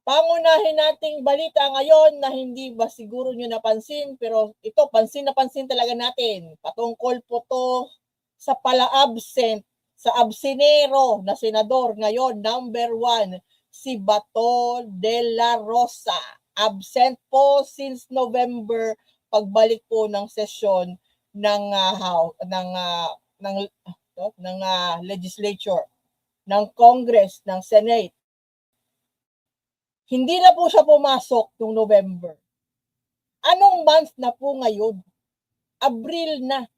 Pangunahin nating balita ngayon na hindi ba siguro nyo napansin, pero ito, pansin na pansin talaga natin. Patungkol po to sa pala-absent, sa absinero na senador ngayon, number 1, si Bato de la Rosa. Absent po since November, pagbalik po ng sesyon ng legislature, ng Congress, ng Senate. Hindi na po siya pumasok noong November. Anong month na po ngayon? Abril na.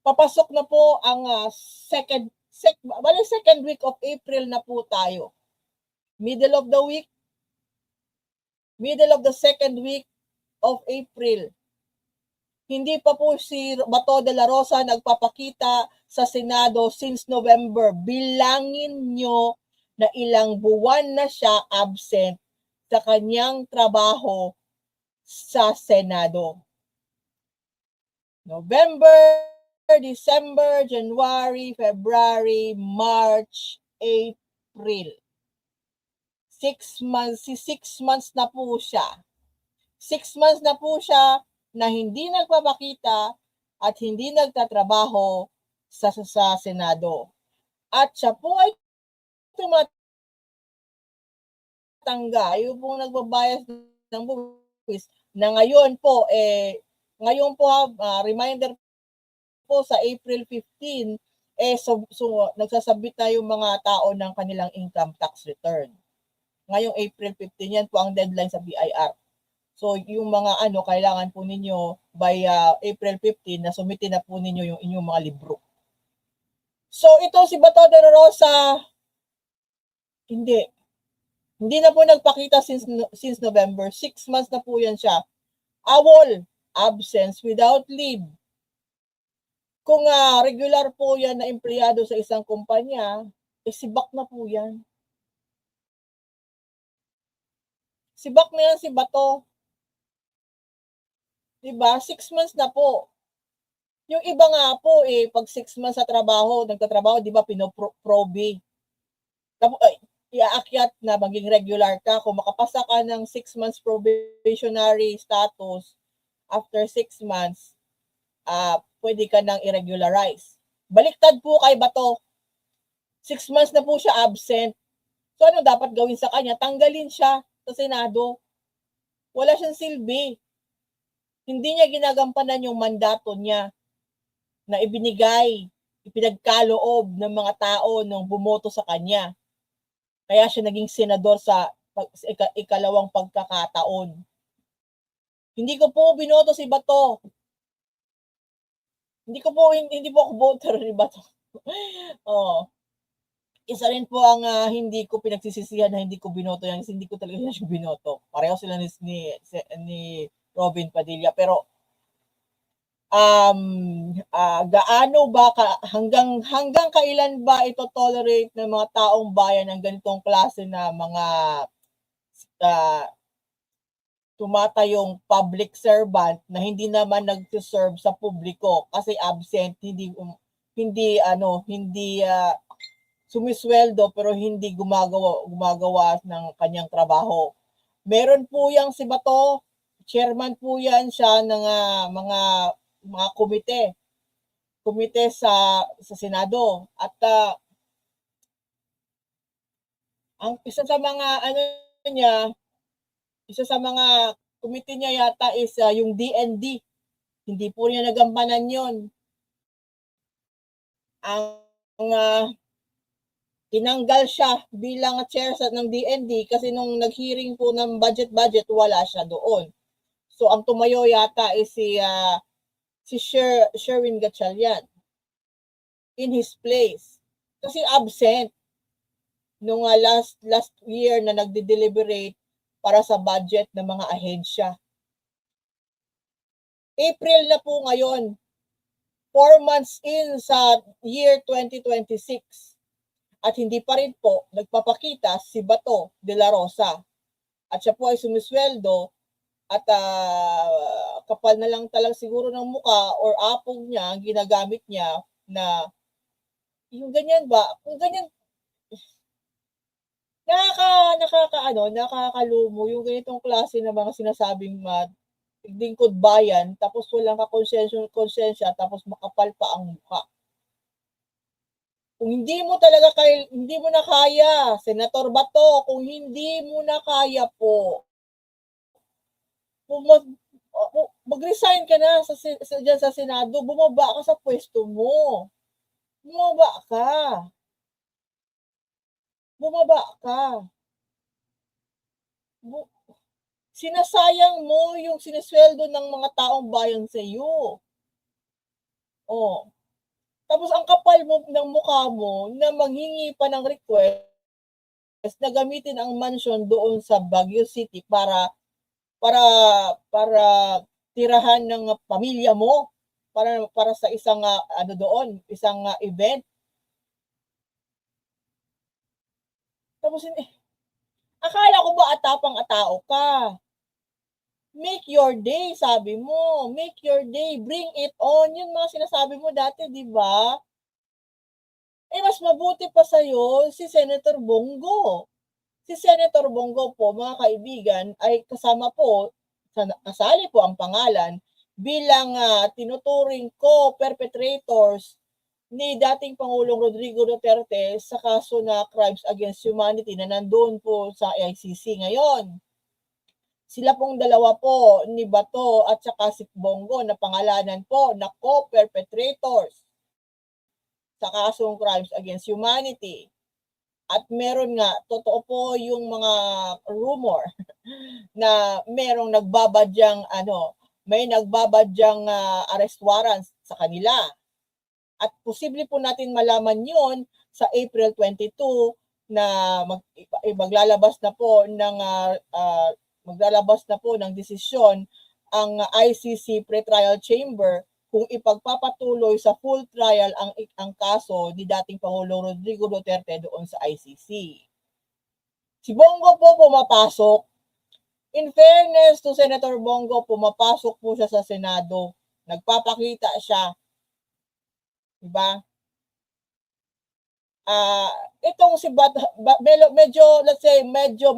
Papasok na po ang second week of April na po tayo. Middle of the second week of April. Hindi pa po si Bato de la Rosa nagpapakita sa Senado since November. Bilangin nyo na ilang buwan na siya absent sa kanyang trabaho sa Senado. November, December, January, February, March, April. 6 months na po siya. 6 months na po siya na hindi nagpapakita at hindi nagtatrabaho sa Senado. At siya po ay tumatangga, yung pong nagbabayas ng buwis na ngayon po, reminder po sa April 15, nagsasabit na yung mga tao ng kanilang income tax return. Ngayong April 15, yan po ang deadline sa BIR. So, yung mga kailangan po ninyo by April 15 na sumitin na po ninyo yung inyong mga libro. So, ito si Bato de la Rosa, hindi na po nagpakita since November. 6 months na po yan siya. AWOL, absence without leave. Kung regular po yan na empleyado sa isang kumpanya, sibak na po yan. Sibak na yan si Bato. Diba? 6 months na po. Yung iba nga po, pag 6 months sa trabaho, nagtatrabaho, di ba, pinoprobe. Tapos, iaakyat na maging regular ka. Kung makapasa ka ng 6 months probationary status, after 6 months, pwede ka nang i-regularize. Baliktad po kay Bato. 6 months na po siya absent. So, ano dapat gawin sa kanya? Tanggalin siya sa Senado. Wala siyang silbi. Hindi niya ginagampanan yung mandato niya na ipinagkaloob ng mga tao nung bumoto sa kanya. Kaya siya naging senador sa ikalawang pagkakataon. Hindi ko po binoto si Bato. Hindi po ako voter ni Bato. Isa rin po ang hindi ko pinagsisisihan na hindi ko binoto yan. Hindi ko talaga siya binoto. Pareho sila ni Robin Padilla. Pero gaano ba hanggang kailan ba ito tolerate ng mga taong bayan ng ganitong klase na mga tumatayong public servant na hindi naman nagsiserve sa publiko kasi absent, hindi sumisweldo pero hindi gumagawa ng kanyang trabaho. Meron po yang si Bato, chairman po yan siya ng mga komite sa Senado. At ang isa sa mga komite niya yata is yung DND. Hindi po niya nagampanan yon. Tinanggal siya bilang chair ng DND kasi nung nag-hearing po ng budget, wala siya doon. So, ang tumayo yata is si Sherwin Gatchalian in his place. Kasi absent nung last year na nagde-deliberate para sa budget ng mga ahensya. April na po ngayon, 4 months in sa year 2026. At hindi pa rin po nagpapakita si Bato de la Rosa. At siya po ay sumisweldo at kapal na lang talaga siguro ng muka or apong niya ang ginagamit niya na yung ganyan ba? Kung ganyan, nakakalumo yung ganitong klase ng mga sinasabing lingkod bayan tapos walang konsensya tapos makapal pa ang mukha. Kung hindi mo na kaya, Senator Bato, kung hindi mo na kaya po, mag-resign ka na dyan sa Senado, bumaba ka sa pwesto mo. Bumaba ka. Bumaba ka. Sinasayang mo yung sinesweldo ng mga taong bayan sa iyo. Oh. Tapos ang kapal mo ng mukha mo na manghingi pa ng request na gamitin ang mansion doon sa Baguio City para tirahan ng pamilya mo para sa isang isang event. Tapos akala ko ba atapang-atao ka? Make your day, sabi mo. Make your day. Bring it on. Yun mga sinasabi mo dati, di ba? Mas mabuti pa sa'yo si Senator Bongo. Si Senator Bongo po, mga kaibigan, ay kasali po ang pangalan bilang tinuturing co-perpetrators ni dating Pangulong Rodrigo Duterte sa kaso na Crimes Against Humanity na nandoon po sa ICC ngayon. Sila pong dalawa po ni Bato at saka si Bongo na pangalanan po na co-perpetrators sa kasong Crimes Against Humanity. At meron nga, totoo po yung mga rumor na merong may nagbabadyang arrest warrants sa kanila. At posible po natin malaman yun sa April 22 na maglalabas na po ng desisyon ang ICC Pretrial Chamber kung ipagpapatuloy sa full trial ang kaso ni dating Pangulong Rodrigo Duterte doon sa ICC. Si Bongo po pumapasok. In fairness to Senator Bongo, pumapasok po siya sa Senado. Nagpapakita siya. Diba? Itong si medyo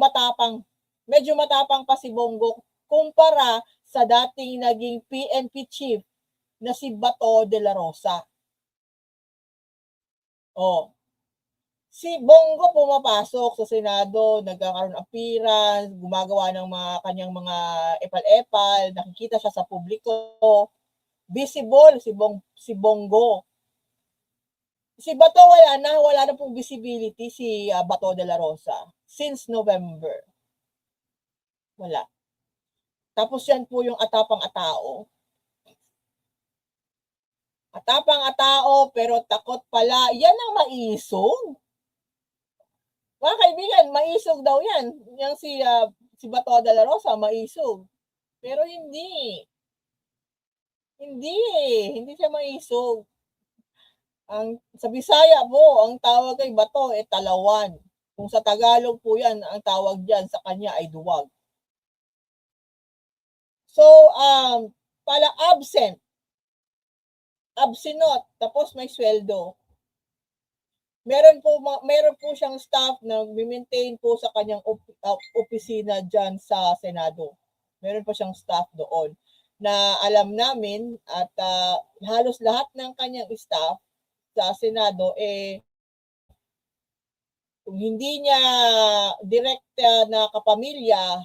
matapang pa si Bongo kumpara sa dating naging PNP chief na si Bato de la Rosa. Si Bongo pumapasok sa Senado, nagkakaroon appearance, gumagawa ng kanyang mga epal-epal, nakikita siya sa publiko. Visible si Bongo. Si Bato wala na pong visibility si Bato de la Rosa since November. Wala. Tapos yan po yung atapang-atao. Atapang-atao pero takot pala. Yan ang maisog. Mga kaibigan, maisog daw yan. Yang si Bato de la Rosa, maisog. Pero hindi. Hindi siya maisog. Sa Bisaya po, ang tawag kay Bato talawan. Kung sa Tagalog po yan, ang tawag dyan sa kanya ay duwag. So, pala absent. Absinot, tapos may sweldo. Meron po siyang staff na maintain po sa kanyang opisina dyan sa Senado. Meron po siyang staff doon na alam namin at halos lahat ng kanyang staff sa Senado kung hindi niya direct na kapamilya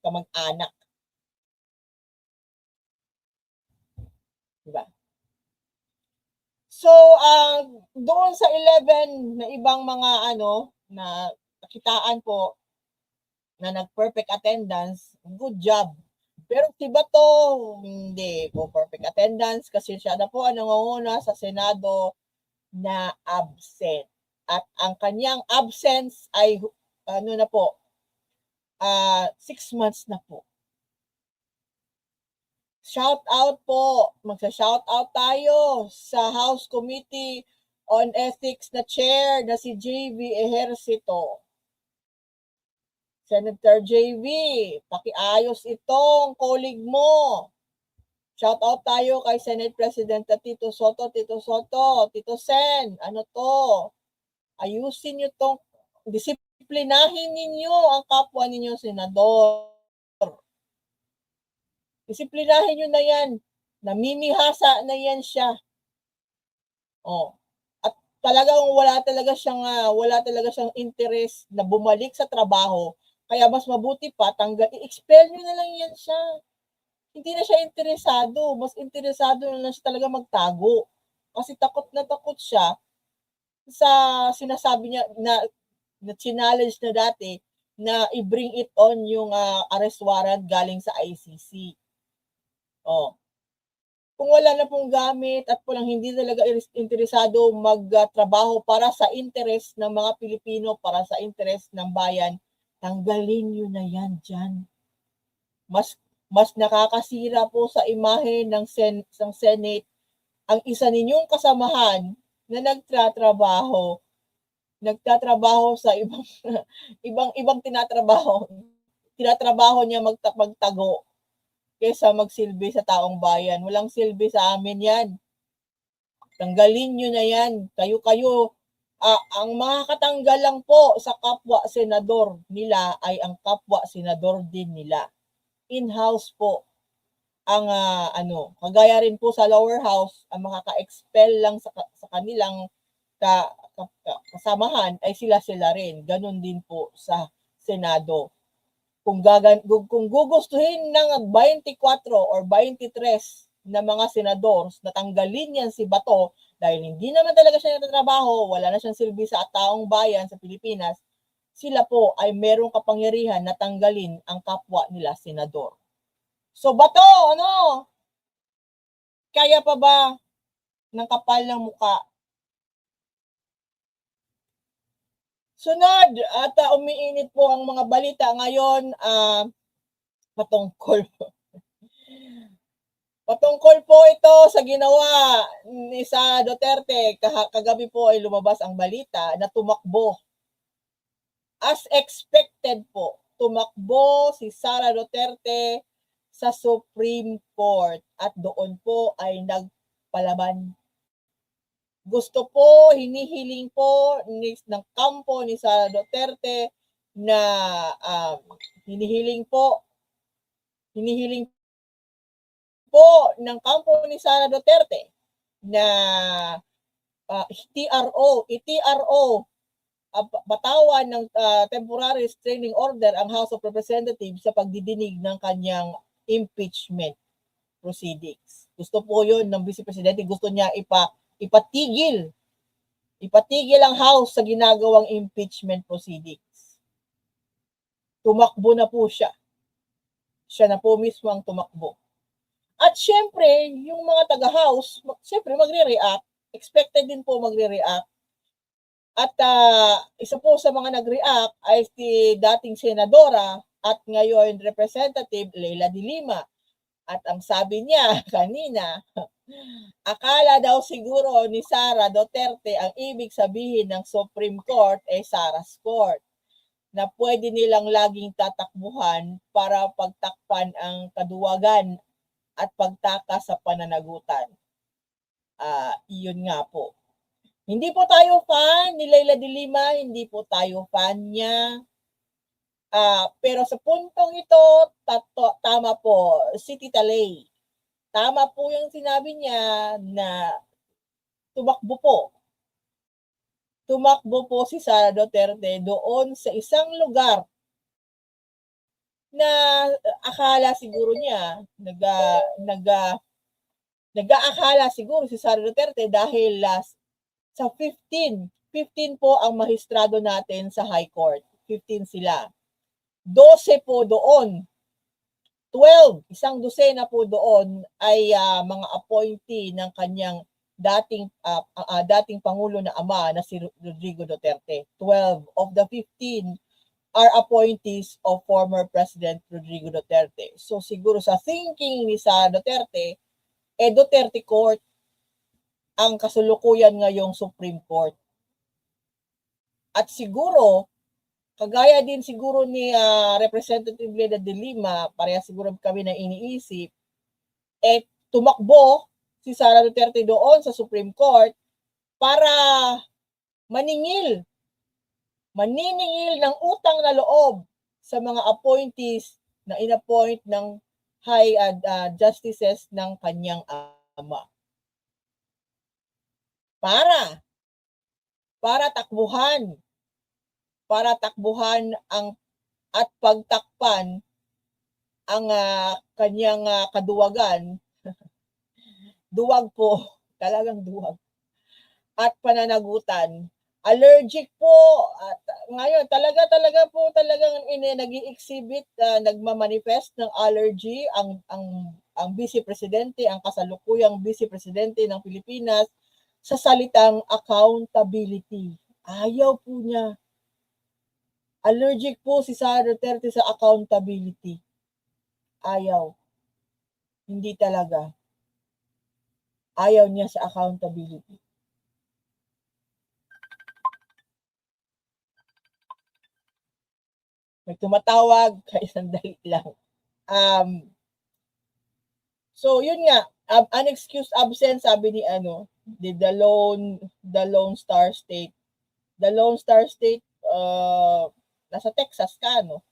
kamag-anak. Diba? So, doon sa 11 na ibang mga na nakitaan po na nag-perfect attendance, good job. Pero si Bato, hindi po perfect attendance kasi siya na po ang nangunguna sa Senado na absent. At ang kanyang absence ay 6 months na po. Shout out po. Magsa-shout out tayo sa House Committee on Ethics na chair na si JV Ejercito. Senator JV, pakiayos itong colleague mo. Shout out tayo kay Senate President Tito Soto, Tito Sen. Ano to? Ayusin niyo 'tong disiplinahin ninyo ang kapwa ninyong senador. Disiplinahin niyo na 'yan. Namimihasa na 'yan siya. Oh, at talagang wala talaga siyang interes na bumalik sa trabaho. Kaya mas mabuti pa i-expel niyo na lang 'yan siya. Hindi na siya interesado, mas interesado na lang siya talaga magtago. Kasi takot na takot siya sa sinasabi niya na chinallenge na dati na i-bring it on yung arrest warrant galing sa ICC. Oh. Kung wala na pong gamit at walang hindi talaga interesado magtrabaho para sa interes ng mga Pilipino, para sa interes ng bayan, tanggalin niyo na 'yan diyan. Mas nakakasira po sa imahe ng Senate ang isa ninyong kasamahan na nagtatrabaho sa ibang tinatrabaho niya magtago kaysa magsilbi sa taong bayan. Walang silbi sa amin 'yan. Tanggalin niyo na 'yan. Kayo ang makakatanggal lang po sa kapwa senador nila ay ang kapwa senador din nila. In-house po ang kagaya rin po sa lower house, ang makaka-expel lang sa kanilang kasamahan ay sila rin. Ganon din po sa Senado. Kung gugustuhin ng 24 or 23 na mga senadors na tanggalin yan si Bato dahil hindi naman talaga siya nagtatrabaho, wala na siyang silbi sa taong bayan sa Pilipinas, sila po ay merong kapangyarihan na tanggalin ang kapwa nila senador. So Bato, kaya pa ba ng kapal ng muka? Sunod at umiinit po ang mga balita ngayon patungkol po ito sa ginawa ni Sara Duterte. Kagabi po ay lumabas ang balita na tumakbo. As expected po, tumakbo si Sara Duterte sa Supreme Court at doon po ay nagpalaban. Gusto po, hinihiling po ng kampo ni Sara Duterte na hinihiling po ng kampo ni Sara Duterte na i-TRO batawan ng temporary restraining order ang House of Representatives sa pagdidinig ng kanyang impeachment proceedings. Gusto po yun ng Vice Presidente, gusto niya ipatigil ang House sa ginagawang impeachment proceedings. Tumakbo na po siya. Siya na po mismo ang tumakbo. At syempre, yung mga taga-House, syempre magre-react. Expected din po magre-react. At isa po sa mga nag-react ay si dating senadora at ngayon Representative Leila de Lima. At ang sabi niya kanina, akala daw siguro ni Sara Duterte ang ibig sabihin ng Supreme Court ay Sara's Court, na pwede nilang laging tatakbuhan para pagtakpan ang kaduwagan at pagtakas sa pananagutan. Iyon nga po. Hindi po tayo fan ni Leila de Lima, hindi po tayo fan niya. Pero sa puntong ito, tama po si Tita Lay. Tama po yung sinabi niya na tumakbo po si Sara Duterte doon sa isang lugar na akala siguro niya, nag-aakala siguro si Sara Duterte dahil sa 15 po ang mahistrado natin sa High Court. 15 sila. 12 po doon. 12, isang dosena po doon ay mga appointee ng kanyang dating Pangulo na ama na si Rodrigo Duterte. 12 of the 15 are appointees of former President Rodrigo Duterte. So siguro sa thinking ni Sara Duterte, Duterte Court ang kasulukuyan ngayong Supreme Court. At siguro, kagaya din siguro ni Representative Leila de Lima, pareha siguro kami na iniisip, tumakbo si Sara Duterte doon sa Supreme Court para maniningil ng utang na loob sa mga appointees na inappoint ng high justices ng kanyang ama. Para takbuhan ang at pagtakpan ang kanyang kaduwagan, duwag po, talagang duwag, at pananagutan. Allergic po at ngayon talagang nag-i-exhibit, nagmamanifest ng allergy ang Vice Presidente, ang kasalukuyang Vice Presidente ng Pilipinas sa salitang accountability. Ayaw po niya. Allergic po si Sara Duterte sa accountability. Ayaw. Hindi talaga. Ayaw niya sa accountability. May tumatawag, kaya sandali lang. So yun nga, unexcused absence, sabi ni the Lone Star State. The Lone Star State, nasa Texas ka, no?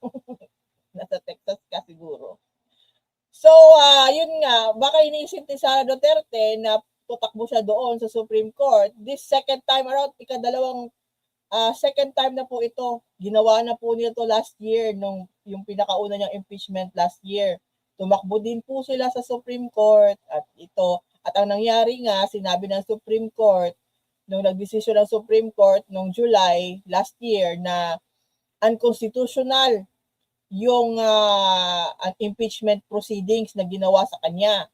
Nasa Texas ka siguro. So, yun nga, baka iniisip ni Sara Duterte na tutakbo siya doon sa Supreme Court. This second time around, second time na po ito. Ginawa na po niya to last year, yung pinakauna niyang impeachment last year. Tumakbo din po sila sa Supreme Court at ang nangyari nga, sinabi ng Supreme Court, nung nagdesisyon ng Supreme Court noong July last year na unconstitutional yung impeachment proceedings na ginawa sa kanya.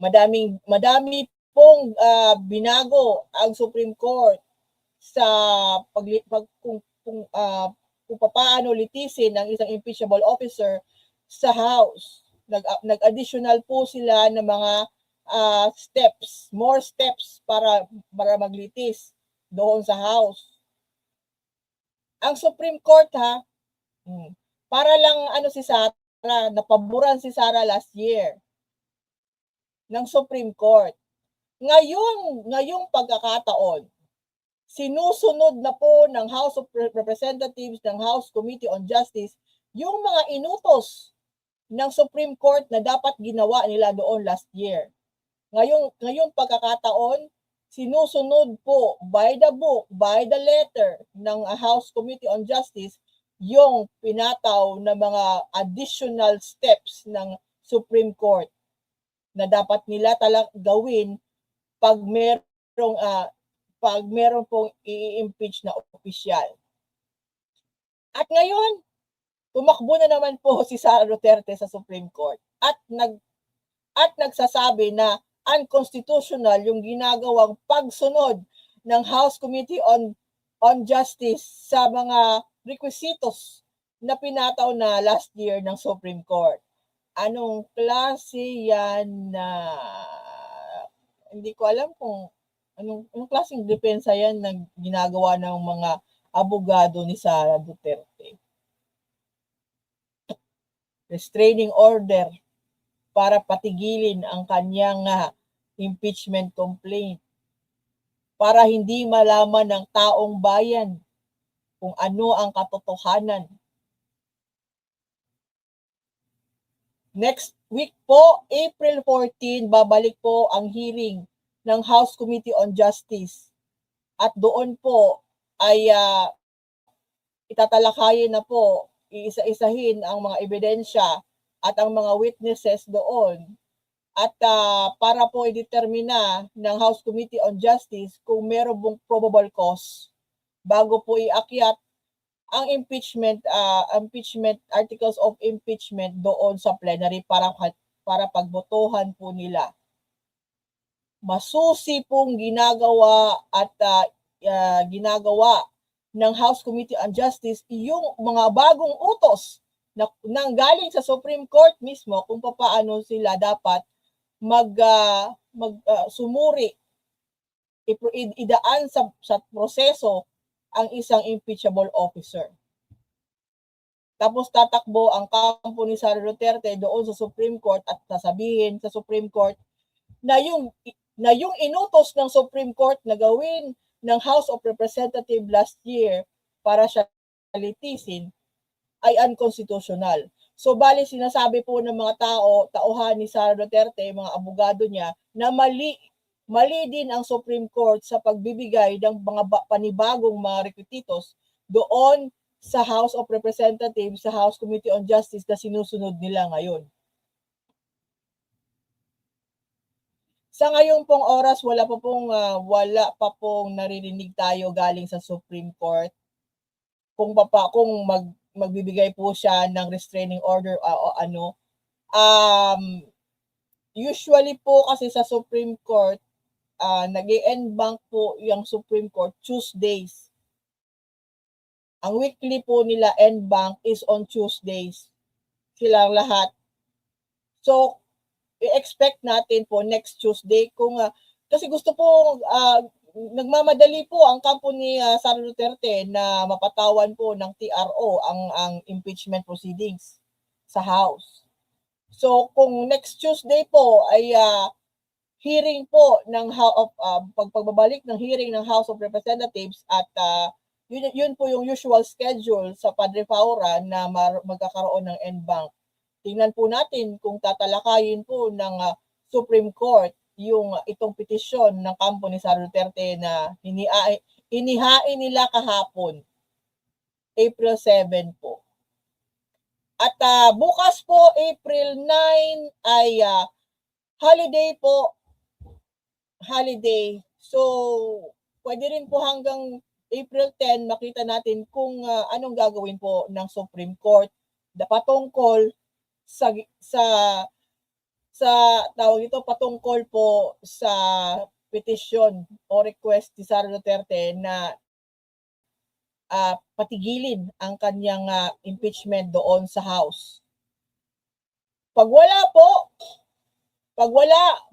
Madami pong binago ang Supreme Court sa kung paano litisin ang isang impeachable officer sa House. Nag-additional po sila ng mga more steps para maglitis doon sa House. Ang Supreme Court para lang si Sara, napaboran si Sara last year ng Supreme Court. Ngayong pagkakataon, sinusunod na po ng House of Representatives, ng House Committee on Justice, yung mga inutos ng Supreme Court na dapat ginawa nila doon last year. Ngayong pagkakataon, sinusunod po by the book, by the letter ng House Committee on Justice yung pinataw na mga additional steps ng Supreme Court na dapat nila gawin pag meron pong i-impeach na opisyal. At ngayon, tumakbo na naman po si Sara Duterte sa Supreme Court at nagsasabi na unconstitutional yung ginagawang pagsunod ng House Committee on Justice sa mga requisitos na pinataw na last year ng Supreme Court. Anong klase yan na hindi ko alam kung anong klaseng depensa yan na ginagawa ng mga abogado ni Sara Duterte. Restraining order para patigilin ang kanyang impeachment complaint para hindi malaman ng taong bayan kung ano ang katotohanan. Next week po, April 14, babalik po ang hearing ng House Committee on Justice. At doon po ay itatalakayin na po, iisa-isahin ang mga ebidensya at ang mga witnesses doon. At para po i-determina ng House Committee on Justice kung meron pong probable cause bago po iakyat ang impeachment articles of impeachment doon sa plenary para pagbotohan po nila. Masusi pong ginagawa at ginagawa ng House Committee on Justice yung mga bagong utos na galing sa Supreme Court mismo kung paano sila dapat sumuri, idaan sa proseso ang isang impeachable officer. Tapos tatakbo ang kampo ni Sara Duterte doon sa Supreme Court at sasabihin sa Supreme Court na yung inutos ng Supreme Court na gawin ng House of Representatives last year para siya litisin ay unconstitutional. So bali sinasabi po ng mga tauhan ni Sara Duterte, mga abogado niya, na mali din ang Supreme Court sa pagbibigay ng mga panibagong mga requisitos doon sa House of Representatives, sa House Committee on Justice na sinusunod nila ngayon. Sa ngayong pong oras, wala pa pong naririnig tayo galing sa Supreme Court kung magbibigay po siya ng restraining order o ano. Usually po kasi sa Supreme Court, nag-e-en banc po yung Supreme Court Tuesdays. Ang weekly po nila en banc is on Tuesdays. Silang lahat. So, i-expect natin po next Tuesday kung kasi gusto po nagmamadali po ang kampo ni Sara Duterte na mapatawan po ng TRO ang impeachment proceedings sa House. So kung next Tuesday po ay hearing po ng pagbabalik ng hearing ng House of Representatives at yun po yung usual schedule sa Padre Faura na magkakaroon ng en banc. Tingnan po natin kung tatalakayin po ng Supreme Court yung itong petisyon ng kampo ni Sara Duterte na inihain nila kahapon, April 7 po. At bukas po, April 9 ay holiday po. Holiday. So, pwede rin po hanggang April 10 makita natin kung anong gagawin po ng Supreme Court patungkol sa tawag ito patungkol po sa petition o request ni Sara Duterte na patigilin ang kanyang impeachment doon sa House. Pag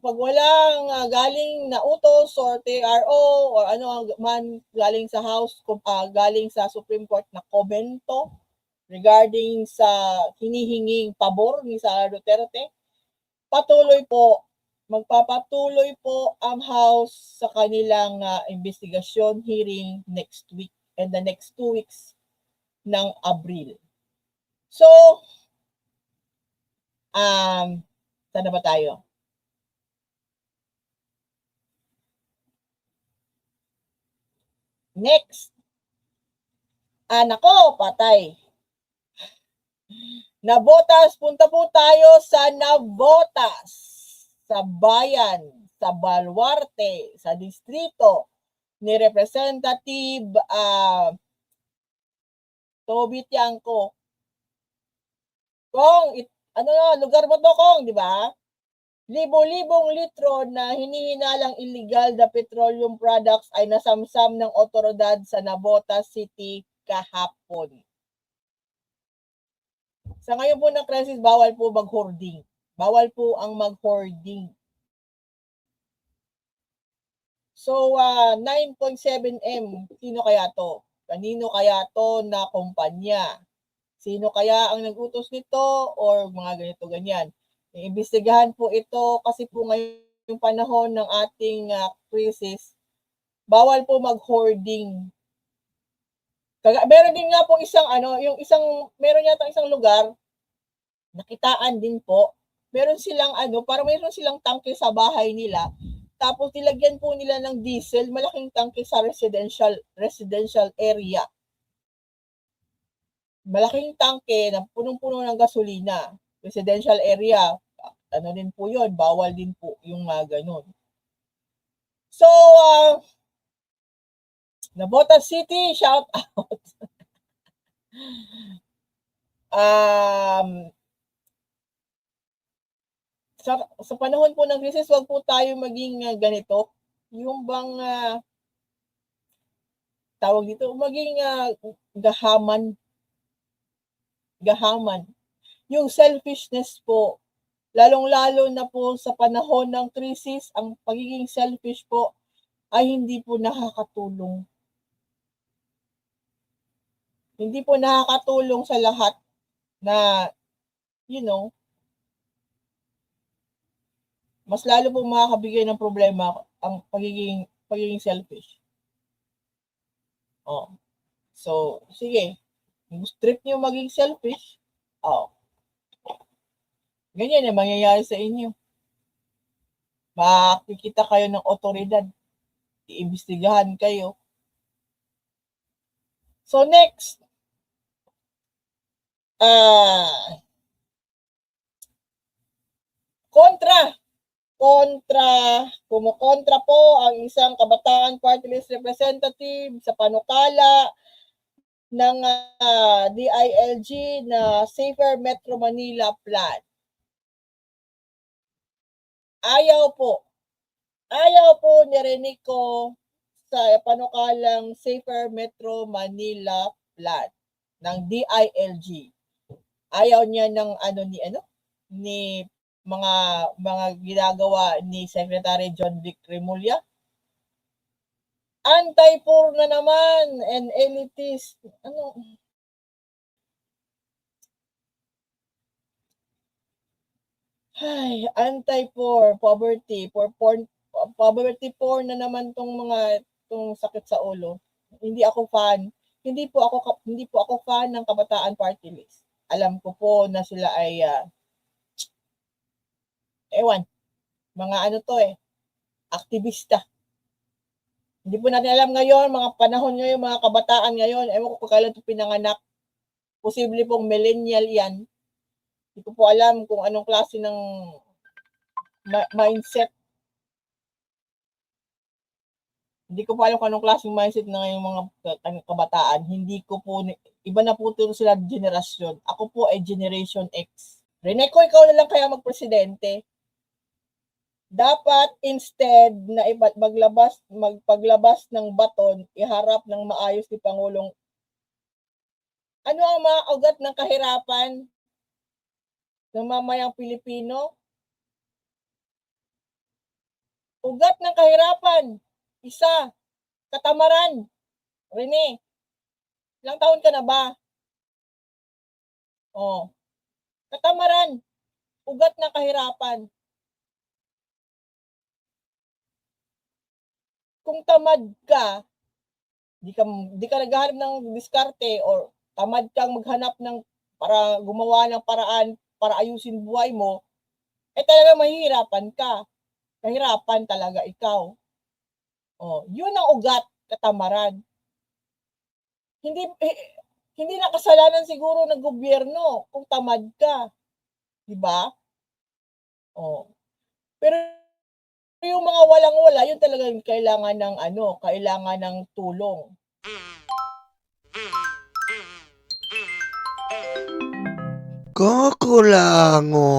walang galing na utos or TRO or ano man galing sa House, galing sa Supreme Court na komento regarding sa hinihinging pabor ni Sara Duterte, magpapatuloy po ang House sa kanilang investigasyon hearing next week and the next 2 weeks ng Abril. So, saan na ba tayo? Next. Nako, patay. Navotas, punta po tayo sa Navotas, sa bayan, sa Baluarte, sa distrito ni Representative Toby Tiangco. Kong, lugar mo to, Kong, di ba? Libo-libong litro na hinihinalang illegal na petroleum products ay nasamsam ng otoridad sa Navotas City kahapon. Sa ngayon po ng crisis, bawal po mag-hoarding. Bawal po ang mag-hoarding. So, 9.7 M, sino kaya to? Kanino kaya to na kumpanya? Sino kaya ang nag-utos nito or mga ganito ganyan? Iimbestigahan po ito kasi po ngayon yung panahon ng ating crisis, bawal po mag-hoarding. Meron din nga po meron yata isang lugar, nakitaan din po, meron silang meron silang tangke sa bahay nila, tapos nilagyan po nila ng diesel, malaking tangke sa residential area. Malaking tangke na punong-puno ng gasolina, residential area, din po yun, bawal din po yung ganun. So, Navotas City, shout out. Sa panahon po ng crisis, wag po tayo maging ganito. Yung bang tawag dito, maging gahaman. Yung selfishness po, lalong-lalo na po sa panahon ng crisis, ang pagiging selfish po ay hindi po nakakatulong. Hindi po nakakatulong sa lahat na, mas lalo po makakabigay ng problema ang pagiging selfish. Oh. So, sige. Kung trip niyo maging selfish, oh. Ganyan ang mangyayari sa inyo. Makikita kayo ng otoridad. Iimbestigahan kayo. So, next. Kumukontra po ang isang Kabataan Party List representative sa panukala ng DILG na Safer Metro Manila Plan. Ayaw po ni Renico sa panukalang Safer Metro Manila Plan ng DILG. Ayaw niya ng ni mga ginagawa ni Secretary John Vic Remulla. Anti-poor na naman and elitist. Anti-poor, poverty poor na naman tong sakit sa ulo. Hindi po ako fan ng Kabataan Party List. Alam ko po na sila ay mga aktivista. Hindi po natin alam ngayon, mga panahon ngayon, mga kabataan ngayon, ewan ko kung kailan ito pinanganak. Posible pong millennial yan. Hindi ko po alam kung anong klase ng mindset. Hindi ko po alam kung anong klaseng mindset na ngayong mga kabataan. Hindi ko po, iba na po ito sila generasyon. Ako po ay Generation X. Renico, ikaw na lang kaya magpresidente. Dapat instead na magpaglabas ng baton, iharap ng maayos ni Pangulong. Ano ang mga ugat ng kahirapan ng mamayang Pilipino? Ugat ng kahirapan. Isa, katamaran. Rene, ilang taon ka na ba? Katamaran. Ugat ng kahirapan. Kung tamad ka, di ka naghahanap ng diskarte or tamad kang maghanap ng para gumawa ng paraan para ayusin buhay mo, talaga mahihirapan ka. Kahirapan talaga ikaw. Yun ang ugat, katamaran. Hindi na kasalanan siguro ng gobyerno kung tamad ka. Diba? Pero yung mga walang-wala, yun talagang kailangan ng tulong. Kukulango.